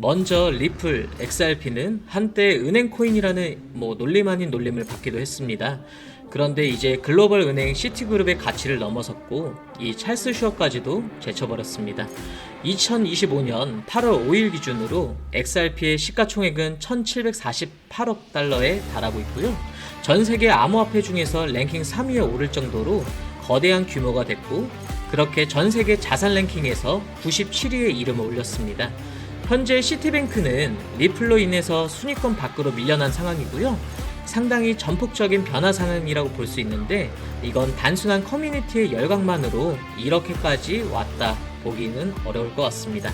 먼저 리플 XRP는 한때 은행 코인이라는 논림 아닌 놀림을 받기도 했습니다. 그런데 이제 글로벌 은행 시티그룹의 가치를 넘어섰고 이 찰스 슈어까지도 제쳐버렸습니다. 2025년 8월 5일 기준으로 XRP의 시가총액은 1748억 달러에 달하고 있고요. 전 세계 암호화폐 중에서 랭킹 3위에 오를 정도로 거대한 규모가 됐고, 그렇게 전 세계 자산 랭킹에서 97위에 이름을 올렸습니다. 현재 시티뱅크는 리플로 인해서 순위권 밖으로 밀려난 상황이고요. 상당히 전폭적인 변화 상황이라고 볼 수 있는데, 이건 단순한 커뮤니티의 열광만으로 이렇게까지 왔다 보기는 어려울 것 같습니다.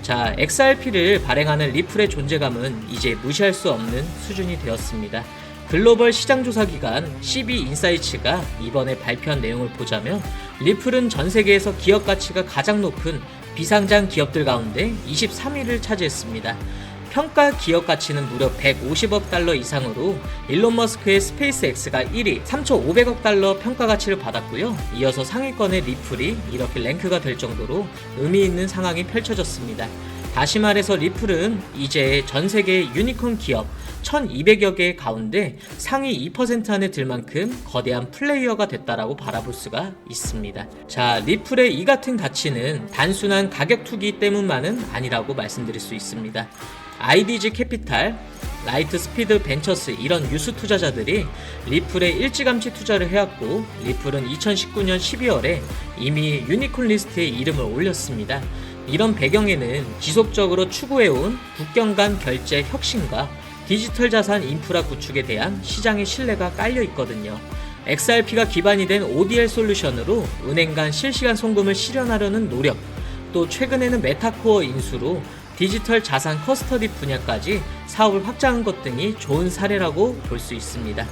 자, XRP를 발행하는 리플의 존재감은 이제 무시할 수 없는 수준이 되었습니다. 글로벌 시장조사기관 CB인사이츠가 이번에 발표한 내용을 보자면, 리플은 전 세계에서 기업 가치가 가장 높은 비상장 기업들 가운데 23위를 차지했습니다. 평가 기업 가치는 무려 150억 달러 이상으로 일론 머스크의 스페이스X가 1위 3,500억 달러 평가 가치를 받았고요. 이어서 상위권의 리플이 이렇게 랭크가 될 정도로 의미 있는 상황이 펼쳐졌습니다. 다시 말해서 리플은 이제 전 세계 유니콘 기업 1200여 개 가운데 상위 2% 안에 들 만큼 거대한 플레이어가 됐다라고 바라볼 수가 있습니다. 자, 리플의 이 같은 가치는 단순한 가격 투기 때문만은 아니라고 말씀드릴 수 있습니다. IDG 캐피탈, 라이트 스피드 벤처스 이런 유수 투자자들이 리플에 일찌감치 투자를 해왔고, 리플은 2019년 12월에 이미 유니콘 리스트에 이름을 올렸습니다. 이런 배경에는 지속적으로 추구해온 국경 간 결제 혁신과 디지털 자산 인프라 구축에 대한 시장의 신뢰가 깔려 있거든요. XRP가 기반이 된 ODL 솔루션으로 은행 간 실시간 송금을 실현하려는 노력, 또 최근에는 메타코어 인수로 디지털 자산 커스터디 분야까지 사업을 확장한 것 등이 좋은 사례라고 볼 수 있습니다.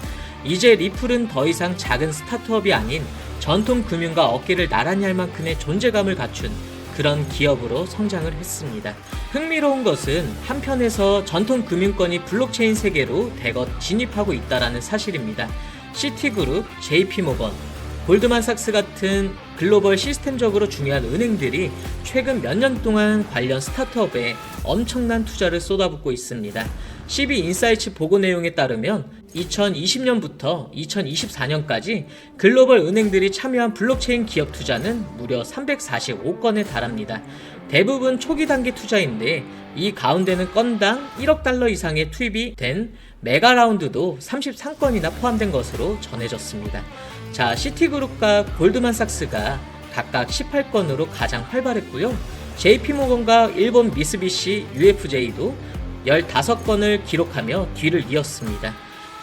이제 리플은 더 이상 작은 스타트업이 아닌 전통 금융과 어깨를 나란히 할 만큼의 존재감을 갖춘 그런 기업으로 성장을 했습니다. 흥미로운 것은 한편에서 전통 금융권이 블록체인 세계로 대거 진입하고 있다는 사실입니다. 시티그룹, JP모건, 골드만삭스 같은 글로벌 시스템적으로 중요한 은행들이 최근 몇 년 동안 관련 스타트업에 엄청난 투자를 쏟아붓고 있습니다. CB인사이츠 보고 내용에 따르면 2020년부터 2024년까지 글로벌 은행들이 참여한 블록체인 기업 투자는 무려 345건에 달합니다. 대부분 초기 단계 투자인데, 이 가운데는 건당 1억 달러 이상의 투입이 된 메가 라운드도 33건이나 포함된 것으로 전해졌습니다. 자, 시티그룹과 골드만삭스가 각각 18건으로 가장 활발했고요. JP모건과 일본 미쓰비시 UFJ도 15건을 기록하며 뒤를 이었습니다.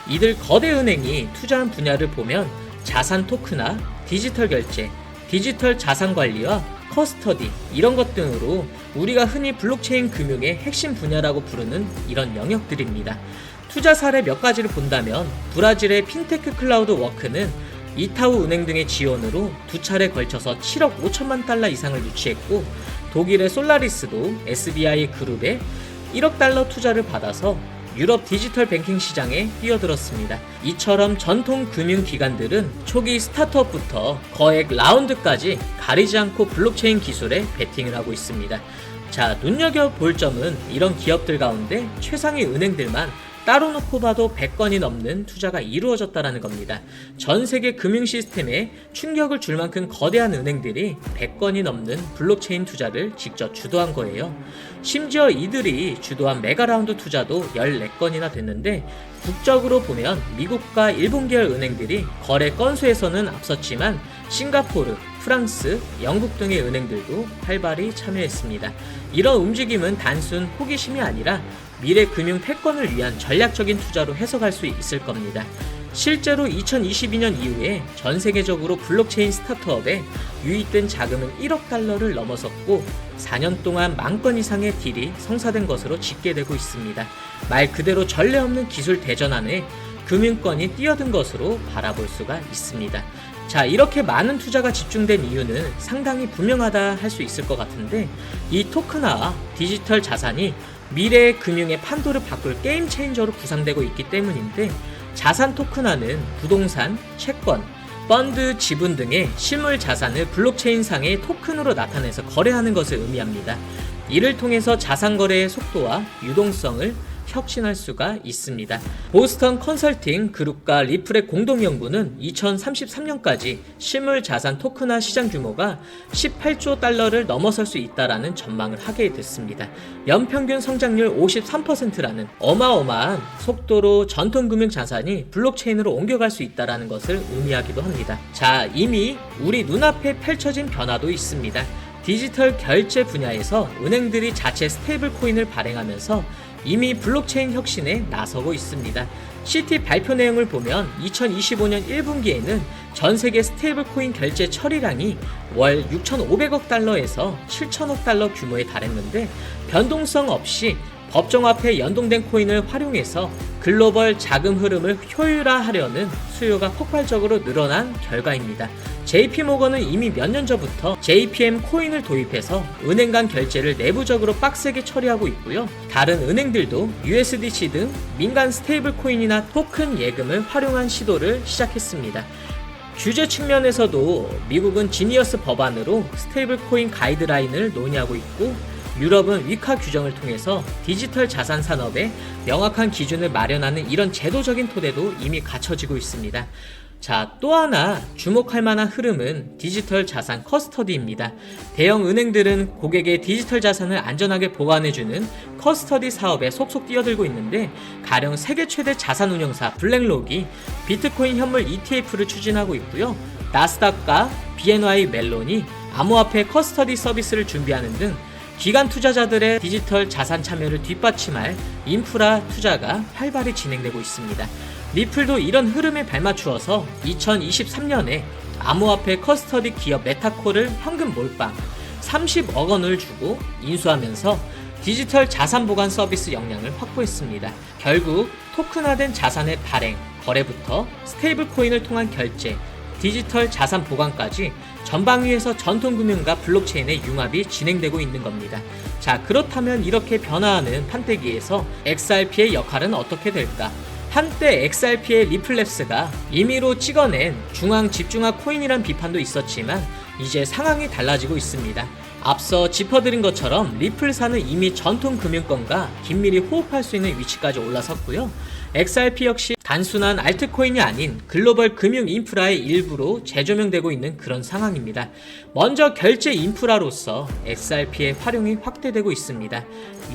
이들 거대 은행이 투자한 분야를 보면 자산 토크나 디지털 결제, 디지털 자산 관리와 커스터디 이런 것 등으로 우리가 흔히 블록체인 금융의 핵심 분야라고 부르는 이런 영역들입니다. 투자 사례 몇 가지를 본다면, 브라질의 핀테크 클라우드 워크는 이타우 은행 등의 지원으로 두 차례 걸쳐서 7억 5천만 달러 이상을 유치했고, 독일의 솔라리스도 SBI 그룹에 1억 달러 투자를 받아서 유럽 디지털 뱅킹 시장에 뛰어들었습니다. 이처럼 전통 금융기관들은 초기 스타트업부터 거액 라운드까지 가리지 않고 블록체인 기술에 베팅을 하고 있습니다. 자, 눈여겨볼 점은 이런 기업들 가운데 최상위 은행들만 따로 놓고 봐도 100건이 넘는 투자가 이루어졌다는 겁니다. 전 세계 금융 시스템에 충격을 줄 만큼 거대한 은행들이 100건이 넘는 블록체인 투자를 직접 주도한 거예요. 심지어 이들이 주도한 메가라운드 투자도 14건이나 됐는데, 국적으로 보면 미국과 일본 계열 은행들이 거래 건수에서는 앞섰지만 싱가포르, 프랑스, 영국 등의 은행들도 활발히 참여했습니다. 이런 움직임은 단순 호기심이 아니라 미래 금융 패권을 위한 전략적인 투자로 해석할 수 있을 겁니다. 실제로 2022년 이후에 전 세계적으로 블록체인 스타트업에 유입된 자금은 1억 달러를 넘어섰고, 4년 동안 10,000건 이상의 딜이 성사된 것으로 집계되고 있습니다. 말 그대로 전례 없는 기술 대전 안에 금융권이 뛰어든 것으로 바라볼 수가 있습니다. 자, 이렇게 많은 투자가 집중된 이유는 상당히 분명하다 할 수 있을 것 같은데, 이 토큰화와 디지털 자산이 미래의 금융의 판도를 바꿀 게임 체인저로 구상되고 있기 때문인데, 자산 토큰화는 부동산, 채권, 펀드, 지분 등의 실물 자산을 블록체인상의 토큰으로 나타내서 거래하는 것을 의미합니다. 이를 통해서 자산 거래의 속도와 유동성을 혁신할 수가 있습니다. 보스턴 컨설팅 그룹과 리플의 공동 연구는 2033년까지 실물 자산 토큰화 시장 규모가 18조 달러를 넘어설 수 있다라는 전망을 하게 됐습니다. 연평균 성장률 53%라는 어마어마한 속도로 전통금융 자산이 블록체인으로 옮겨갈 수 있다라는 것을 의미하기도 합니다. 자, 이미 우리 눈앞에 펼쳐진 변화도 있습니다. 디지털 결제 분야에서 은행들이 자체 스테이블 코인을 발행하면서 이미 블록체인 혁신에 나서고 있습니다. CT 발표 내용을 보면 2025년 1분기에는 전 세계 스테이블 코인 결제 처리량이 월 6,500억 달러에서 7,000억 달러 규모에 달했는데 변동성 없이 법정화폐 연동된 코인을 활용해서 글로벌 자금 흐름을 효율화하려는 수요가 폭발적으로 늘어난 결과입니다. JP모건은 이미 몇 년 전부터 JPM 코인을 도입해서 은행 간 결제를 내부적으로 빡세게 처리하고 있고요. 다른 은행들도 USDC 등 민간 스테이블 코인이나 토큰 예금을 활용한 시도를 시작했습니다. 규제 측면에서도 미국은 지니어스 법안으로 스테이블 코인 가이드라인을 논의하고 있고, 유럽은 위카 규정을 통해서 디지털 자산 산업에 명확한 기준을 마련하는 이런 제도적인 토대도 이미 갖춰지고 있습니다. 자, 또 하나 주목할 만한 흐름은 디지털 자산 커스터디입니다. 대형 은행들은 고객의 디지털 자산을 안전하게 보관해주는 커스터디 사업에 속속 뛰어들고 있는데, 가령 세계 최대 자산 운용사 블랙록이 비트코인 현물 ETF를 추진하고 있고요. 나스닥과 BNY 멜론이 암호화폐 커스터디 서비스를 준비하는 등 기관 투자자들의 디지털 자산 참여를 뒷받침할 인프라 투자가 활발히 진행되고 있습니다. 리플도 이런 흐름에 발맞추어서 2023년에 암호화폐 커스터디 기업 메타코를 현금 몰빵 30억 원을 주고 인수하면서 디지털 자산 보관 서비스 역량을 확보했습니다. 결국 토큰화된 자산의 발행, 거래부터 스테이블 코인을 통한 결제, 디지털 자산 보관까지 전방위에서 전통금융과 블록체인의 융합이 진행되고 있는 겁니다. 자, 그렇다면 이렇게 변화하는 판때기에서 XRP의 역할은 어떻게 될까? 한때 XRP의 리플랩스가 임의로 찍어낸 중앙 집중화 코인이란 비판도 있었지만 이제 상황이 달라지고 있습니다. 앞서 짚어드린 것처럼 리플사는 이미 전통금융권과 긴밀히 호흡할 수 있는 위치까지 올라섰고요. XRP 역시 단순한 알트코인이 아닌 글로벌 금융 인프라의 일부로 재조명되고 있는 그런 상황입니다. 먼저 결제 인프라로서 XRP의 활용이 확대되고 있습니다.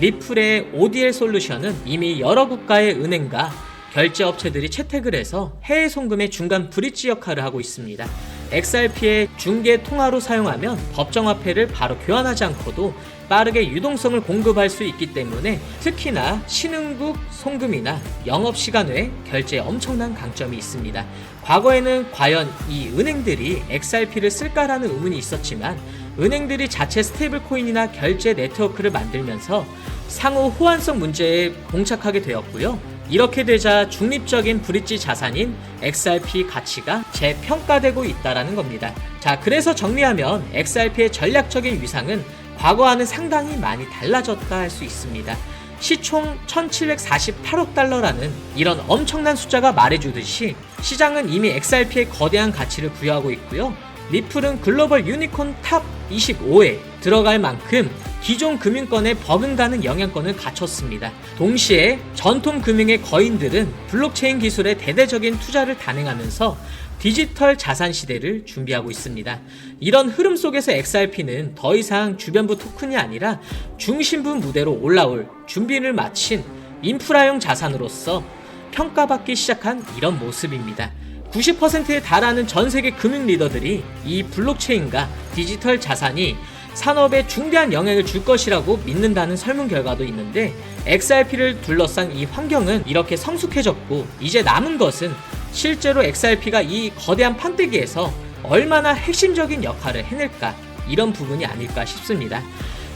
리플의 ODL 솔루션은 이미 여러 국가의 은행과 결제업체들이 채택을 해서 해외 송금의 중간 브릿지 역할을 하고 있습니다. XRP의 중개 통화로 사용하면 법정화폐를 바로 교환하지 않고도 빠르게 유동성을 공급할 수 있기 때문에 특히나 신흥국 송금이나 영업시간 외 결제에 엄청난 강점이 있습니다. 과거에는 과연 이 은행들이 XRP를 쓸까라는 의문이 있었지만 은행들이 자체 스테이블 코인이나 결제 네트워크를 만들면서 상호 호환성 문제에 봉착하게 되었고요. 이렇게 되자 중립적인 브릿지 자산인 XRP 가치가 재평가되고 있다는 겁니다. 자, 그래서 정리하면 XRP의 전략적인 위상은 과거와는 상당히 많이 달라졌다 할 수 있습니다. 시총 1748억 달러라는 이런 엄청난 숫자가 말해주듯이 시장은 이미 XRP에 거대한 가치를 부여하고 있고요. 리플은 글로벌 유니콘 탑 25에 들어갈 만큼 기존 금융권에 버금가는 영향권을 갖췄습니다. 동시에 전통 금융의 거인들은 블록체인 기술에 대대적인 투자를 단행하면서 디지털 자산 시대를 준비하고 있습니다. 이런 흐름 속에서 XRP는 더 이상 주변부 토큰이 아니라 중심부 무대로 올라올 준비를 마친 인프라형 자산으로서 평가받기 시작한 이런 모습입니다. 90%에 달하는 전 세계 금융 리더들이 이 블록체인과 디지털 자산이 산업에 중대한 영향을 줄 것이라고 믿는다는 설문 결과도 있는데, XRP를 둘러싼 이 환경은 이렇게 성숙해졌고 이제 남은 것은 실제로 XRP가 이 거대한 판때기에서 얼마나 핵심적인 역할을 해낼까, 이런 부분이 아닐까 싶습니다.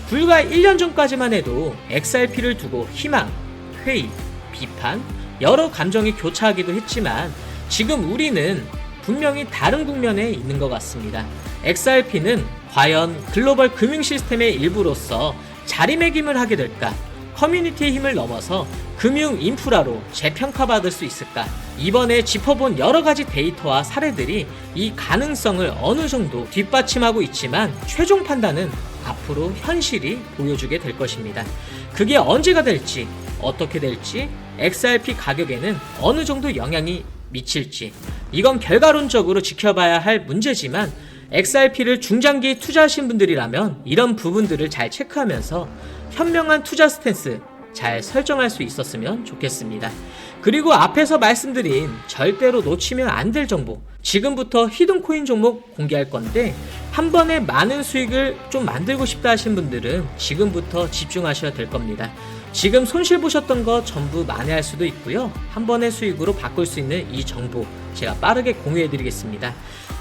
불과 1년 전까지만 해도 XRP를 두고 희망, 회의, 비판, 여러 감정이 교차하기도 했지만 지금 우리는 분명히 다른 국면에 있는 것 같습니다. XRP는 과연 글로벌 금융 시스템의 일부로서 자리매김을 하게 될까? 커뮤니티의 힘을 넘어서 금융 인프라로 재평가받을 수 있을까? 이번에 짚어본 여러 가지 데이터와 사례들이 이 가능성을 어느 정도 뒷받침하고 있지만 최종 판단은 앞으로 현실이 보여주게 될 것입니다. 그게 언제가 될지, 어떻게 될지, XRP 가격에는 어느 정도 영향이 미칠지, 이건 결과론적으로 지켜봐야 할 문제지만 XRP를 중장기 투자하신 분들이라면 이런 부분들을 잘 체크하면서 현명한 투자 스탠스 잘 설정할 수 있었으면 좋겠습니다. 그리고 앞에서 말씀드린 절대로 놓치면 안 될 정보, 지금부터 히든코인 종목 공개할 건데 한 번에 많은 수익을 좀 만들고 싶다 하신 분들은 지금부터 집중하셔야 될 겁니다. 지금 손실 보셨던 거 전부 만회할 수도 있고요. 한 번의 수익으로 바꿀 수 있는 이 정보 제가 빠르게 공유해 드리겠습니다.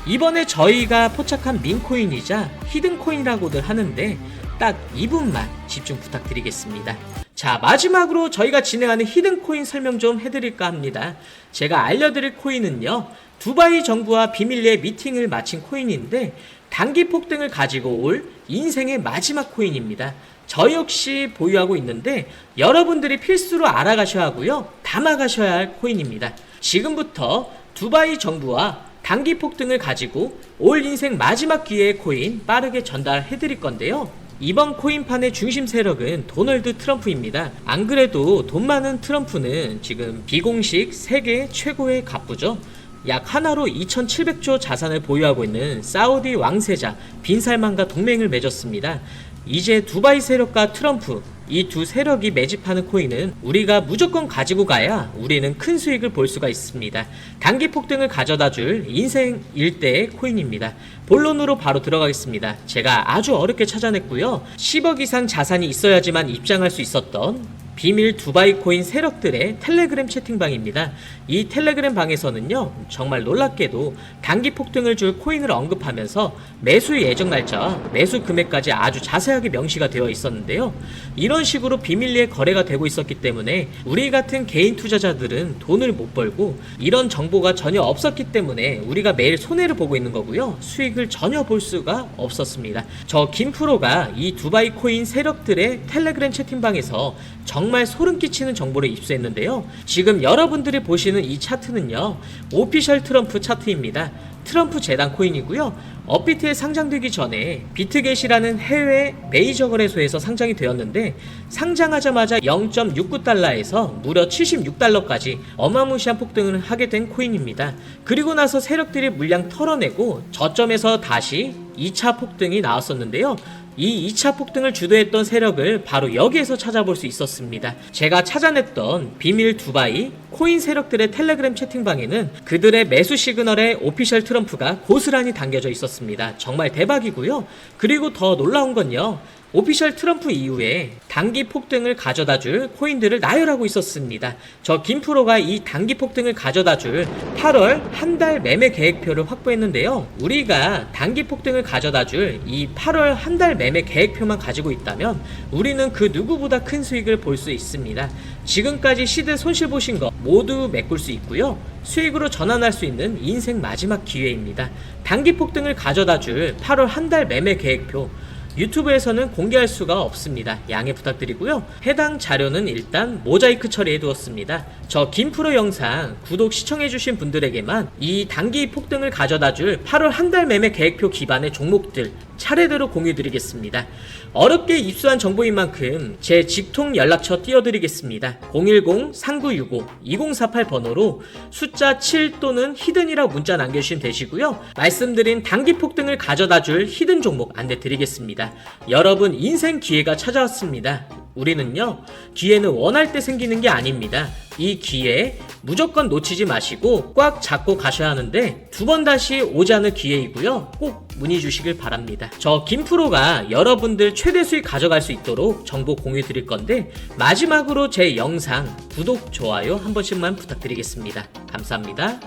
이번에 저희가 포착한 민코인이자 히든코인이라고들 하는데 딱 이 부분만 집중 부탁드리겠습니다. 자, 마지막으로 저희가 진행하는 히든코인 설명 좀 해드릴까 합니다. 제가 알려드릴 코인은요, 두바이 정부와 비밀리에 미팅을 마친 코인인데 단기 폭등을 가지고 올 인생의 마지막 코인입니다. 저 역시 보유하고 있는데 여러분들이 필수로 알아가셔야 하고요, 담아가셔야 할 코인입니다. 지금부터 두바이 정부와 단기 폭등을 가지고 올 인생 마지막 기회의 코인 빠르게 전달해 드릴 건데요. 이번 코인판의 중심 세력은 도널드 트럼프입니다. 안 그래도 돈 많은 트럼프는 지금 비공식 세계 최고의 갑부죠. 약 하나로 2700조 자산을 보유하고 있는 사우디 왕세자 빈살만과 동맹을 맺었습니다. 이제 두바이 세력과 트럼프, 이 두 세력이 매집하는 코인은 우리가 무조건 가지고 가야 우리는 큰 수익을 볼 수가 있습니다. 단기 폭등을 가져다 줄 인생 일대의 코인입니다. 본론으로 바로 들어가겠습니다. 제가 아주 어렵게 찾아냈고요. 10억 이상 자산이 있어야지만 입장할 수 있었던 비밀 두바이 코인 세력들의 텔레그램 채팅방입니다. 이 텔레그램 방에서는요, 정말 놀랍게도 단기 폭등을 줄 코인을 언급하면서 매수 예정 날짜와 매수 금액까지 아주 자세하게 명시가 되어 있었는데요. 이런 식으로 비밀리에 거래가 되고 있었기 때문에 우리 같은 개인 투자자들은 돈을 못 벌고, 이런 정보가 전혀 없었기 때문에 우리가 매일 손해를 보고 있는 거고요. 수익을 전혀 볼 수가 없었습니다. 저 김프로가 이 두바이 코인 세력들의 텔레그램 채팅방에서 정말 소름 끼치는 정보를 입수했는데요. 지금 여러분들이 보시는 이 차트는요, 오피셜 트럼프 차트입니다. 트럼프 재단 코인이고요. 업비트에 상장되기 전에 비트겟이라는 해외 메이저 거래소에서 상장이 되었는데 상장하자마자 0.69달러에서 무려 76달러까지 어마무시한 폭등을 하게 된 코인입니다. 그리고 나서 세력들이 물량 털어내고 저점에서 다시 2차 폭등이 나왔었는데요. 이 2차 폭등을 주도했던 세력을 바로 여기에서 찾아볼 수 있었습니다. 제가 찾아냈던 비밀 두바이 코인 세력들의 텔레그램 채팅방에는 그들의 매수 시그널에 오피셜 트럼프가 고스란히 담겨져 있었습니다. 정말 대박이고요. 그리고 더 놀라운 건요, 오피셜 트럼프 이후에 단기 폭등을 가져다 줄 코인들을 나열하고 있었습니다. 저 김프로가 이 단기 폭등을 가져다 줄 8월 한 달 매매 계획표를 확보했는데요. 우리가 단기 폭등을 가져다 줄 이 8월 한 달 매매 계획표만 가지고 있다면 우리는 그 누구보다 큰 수익을 볼 수 있습니다. 지금까지 시드 손실 보신 거 모두 메꿀 수 있고요. 수익으로 전환할 수 있는 인생 마지막 기회입니다. 단기 폭등을 가져다 줄 8월 한 달 매매 계획표 유튜브에서는 공개할 수가 없습니다. 양해 부탁드리고요. 해당 자료는 일단 모자이크 처리해 두었습니다. 저 김프로 영상 구독 시청해주신 분들에게만 이 단기 폭등을 가져다 줄 8월 한 달 매매 계획표 기반의 종목들 차례대로 공유드리겠습니다. 어렵게 입수한 정보인 만큼 제 직통 연락처 띄워드리겠습니다. 010-3965-2048 번호로 숫자 7 또는 히든이라고 문자 남겨주시면 되시고요. 말씀드린 단기 폭등을 가져다 줄 히든 종목 안내드리겠습니다. 여러분, 인생 기회가 찾아왔습니다. 우리는요, 기회는 원할 때 생기는 게 아닙니다. 이 기회 무조건 놓치지 마시고 꽉 잡고 가셔야 하는데 두 번 다시 오지 않을 기회이고요. 꼭 문의 주시길 바랍니다. 저 김프로가 여러분들 최대 수익 가져갈 수 있도록 정보 공유 드릴 건데 마지막으로 제 영상 구독, 좋아요 한 번씩만 부탁드리겠습니다. 감사합니다.